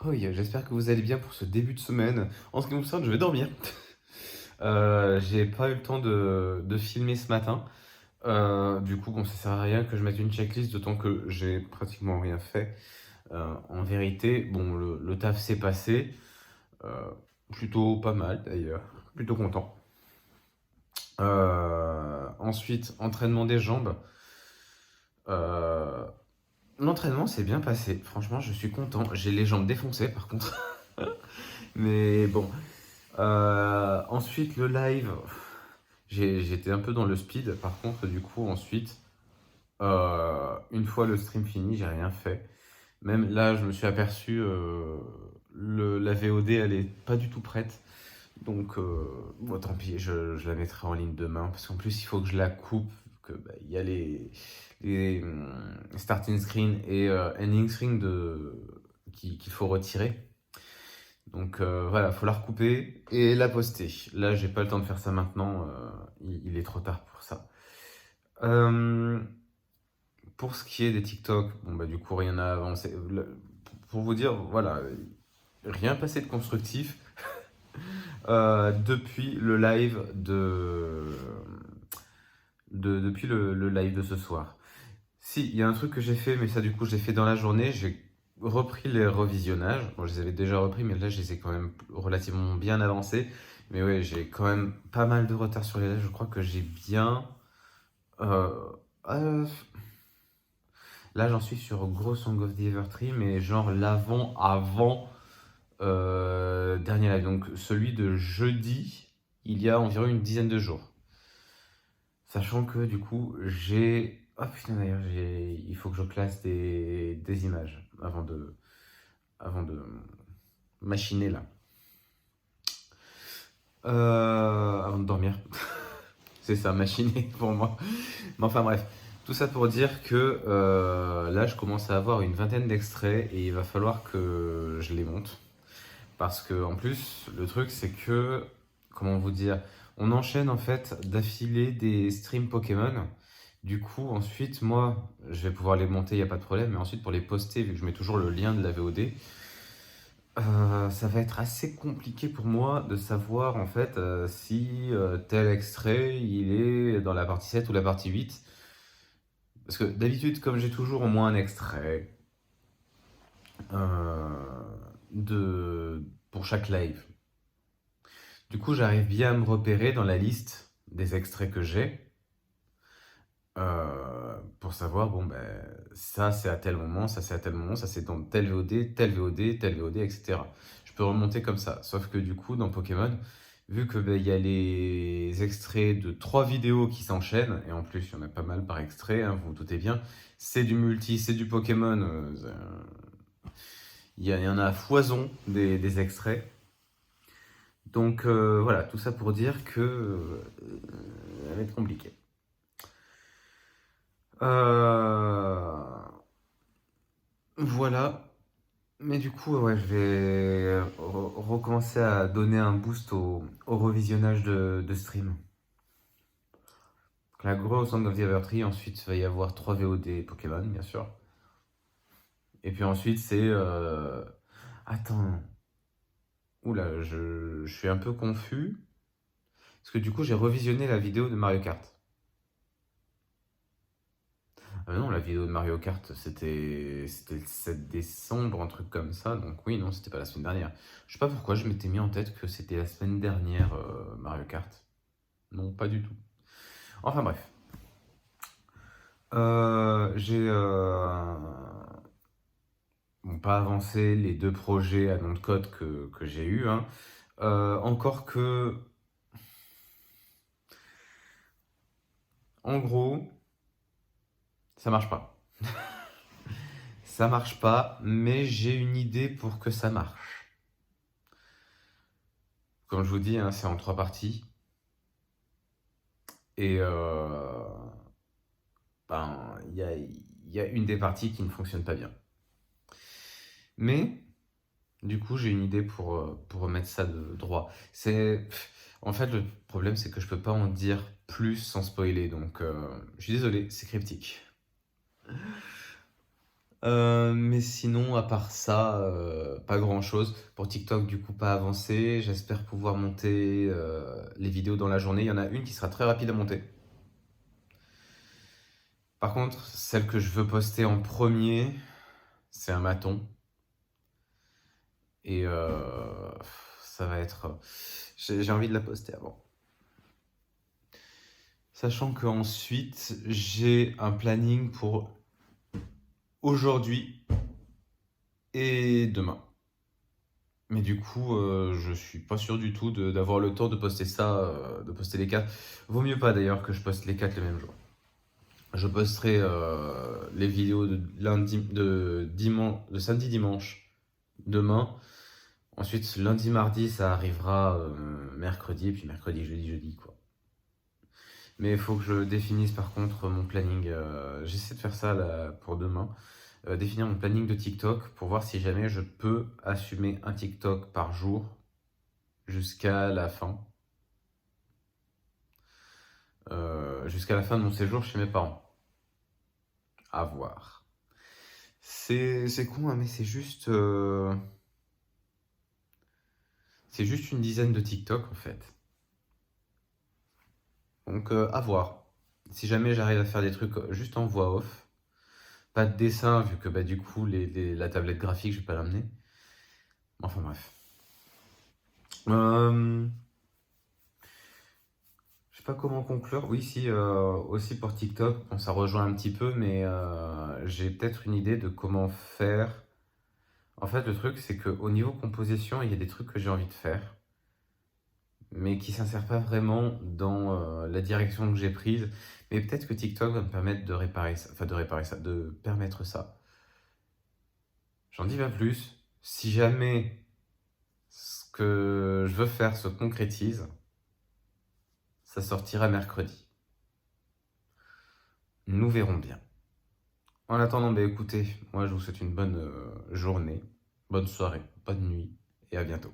Oh, j'espère que vous allez bien pour ce début de semaine. En ce qui me concerne, je vais dormir. J'ai pas eu le temps de filmer ce matin. Du coup, bon, ça sert à rien que je mette une checklist, d'autant que j'ai pratiquement rien fait. En vérité, bon, le taf s'est passé. euh, Plutôt pas mal d'ailleurs. Plutôt content. Ensuite, entraînement des jambes. Euh, L'entraînement s'est bien passé. Franchement, je suis content. J'ai les jambes défoncées par contre. Mais bon. Ensuite, le live, j'étais un peu dans le speed. Par contre, du coup, ensuite, une fois le stream fini, j'ai rien fait. Même là, je me suis aperçu, la VOD, elle est pas du tout prête. Donc, bon, tant pis, je la mettrai en ligne demain. Parce qu'en plus, il faut que je la coupe. Que, bah, il y a les starting screen et ending screen qu'il faut retirer. Donc voilà, faut la recouper et la poster. Là, j'ai pas le temps de faire ça maintenant, il est trop tard pour ça. Euh, pour ce qui est des TikTok, bon bah du coup rien n'a avancé. Pour vous dire, voilà, rien passé de constructif depuis le live depuis le live de ce soir. Si, il y a un truc que j'ai fait, mais ça du coup je l'ai fait dans la journée, j'ai repris les revisionnages. Bon, je les avais déjà repris, mais là je les ai quand même relativement bien avancés. Mais ouais, j'ai quand même pas mal de retard sur les lives. Je crois que j'ai bien... euh, euh, là j'en suis sur Gros Song of the Evertree, mais genre l'avant-avant dernier live. Donc celui de jeudi, il y a environ une dizaine de jours. Sachant que du coup, j'ai. Ah putain, d'ailleurs, il faut que je classe des images avant de machiner là. Avant de dormir. C'est ça, machiner pour moi. Mais enfin bref, tout ça pour dire que là, je commence à avoir une vingtaine d'extraits et il va falloir que je les monte. Parce que en plus, le truc, c'est que, comment vous dire, on enchaîne en fait d'affilée des streams Pokémon. Du coup, ensuite, moi, je vais pouvoir les monter, il n'y a pas de problème. Mais ensuite, pour les poster, vu que je mets toujours le lien de la VOD, ça va être assez compliqué pour moi de savoir en fait si tel extrait il est dans la partie 7 ou la partie 8. Parce que d'habitude, comme j'ai toujours au moins un extrait euh, pour chaque live, du coup, j'arrive bien à me repérer dans la liste des extraits que j'ai pour savoir, bon, ben, ça c'est à tel moment, ça c'est à tel moment, ça c'est dans telle VOD, telle VOD, telle VOD, etc. Je peux remonter comme ça. Sauf que du coup, dans Pokémon, vu que ben, il y a les extraits de 3 vidéos qui s'enchaînent, et en plus, il y en a pas mal par extrait, hein, vous vous doutez bien, c'est du multi, c'est du Pokémon, il y en a à foison des extraits. Donc voilà, tout ça pour dire que ça va être compliqué. Voilà. Mais du coup, ouais, je vais recommencer à donner un boost au revisionnage de stream. Donc, la grosse Song of the Evertree, ensuite il va y avoir 3 VOD Pokémon, bien sûr. Et puis ensuite c'est... Attends. Oula, je suis un peu confus. Parce que du coup j'ai revisionné la vidéo de Mario Kart. Ah non, la vidéo de Mario Kart, c'était le 7 décembre, un truc comme ça. Donc oui, non, c'était pas la semaine dernière. Je sais pas pourquoi je m'étais mis en tête que c'était la semaine dernière, Mario Kart. Non, pas du tout. Enfin bref. J'ai bon, pas avancé les 2 projets à nom de code que j'ai eu, hein. Encore que, en gros, ça marche pas. Ça marche pas, mais j'ai une idée pour que ça marche. Comme je vous dis, hein, c'est en 3 parties. Et ben, il y a une des parties qui ne fonctionne pas bien. Mais, du coup, j'ai une idée pour remettre ça de droit. En fait, le problème, c'est que je peux pas en dire plus sans spoiler. Donc, je suis désolé, c'est cryptique. Mais sinon, à part ça, pas grand-chose. Pour TikTok, du coup, pas avancé. J'espère pouvoir monter les vidéos dans la journée. Il y en a une qui sera très rapide à monter. Par contre, celle que je veux poster en premier, c'est un maton. Et ça va être... J'ai envie de la poster avant. Sachant qu'ensuite, j'ai un planning pour aujourd'hui et demain. Mais du coup, je suis pas sûr du tout d'avoir le temps de poster ça, de poster les 4. Vaut mieux pas d'ailleurs que je poste les 4 le même jour. Je posterai les vidéos de samedi dimanche demain. Ensuite, lundi, mardi, ça arrivera mercredi, et puis mercredi, jeudi, quoi. Mais il faut que je définisse par contre mon planning. J'essaie de faire ça là, pour demain. Définir mon planning de TikTok pour voir si jamais je peux assumer un TikTok par jour jusqu'à la fin. Jusqu'à la fin de mon séjour chez mes parents. À voir. C'est con, hein, mais c'est juste une dizaine de TikTok en fait. Donc à voir. Si jamais j'arrive à faire des trucs juste en voix off, pas de dessin vu que bah, du coup la tablette graphique je vais pas l'amener. Enfin bref. Je sais pas comment conclure. Oui, si, aussi pour TikTok, bon, ça rejoint un petit peu, mais j'ai peut-être une idée de comment faire. En fait, le truc, c'est qu'au niveau composition, il y a des trucs que j'ai envie de faire, mais qui ne s'insèrent pas vraiment dans la direction que j'ai prise. Mais peut-être que TikTok va me permettre de réparer ça, enfin de réparer ça, de permettre ça. J'en dis pas plus. Si jamais ce que je veux faire se concrétise, ça sortira mercredi. Nous verrons bien. En attendant, bah écoutez, moi je vous souhaite une bonne journée, bonne soirée, bonne nuit et à bientôt.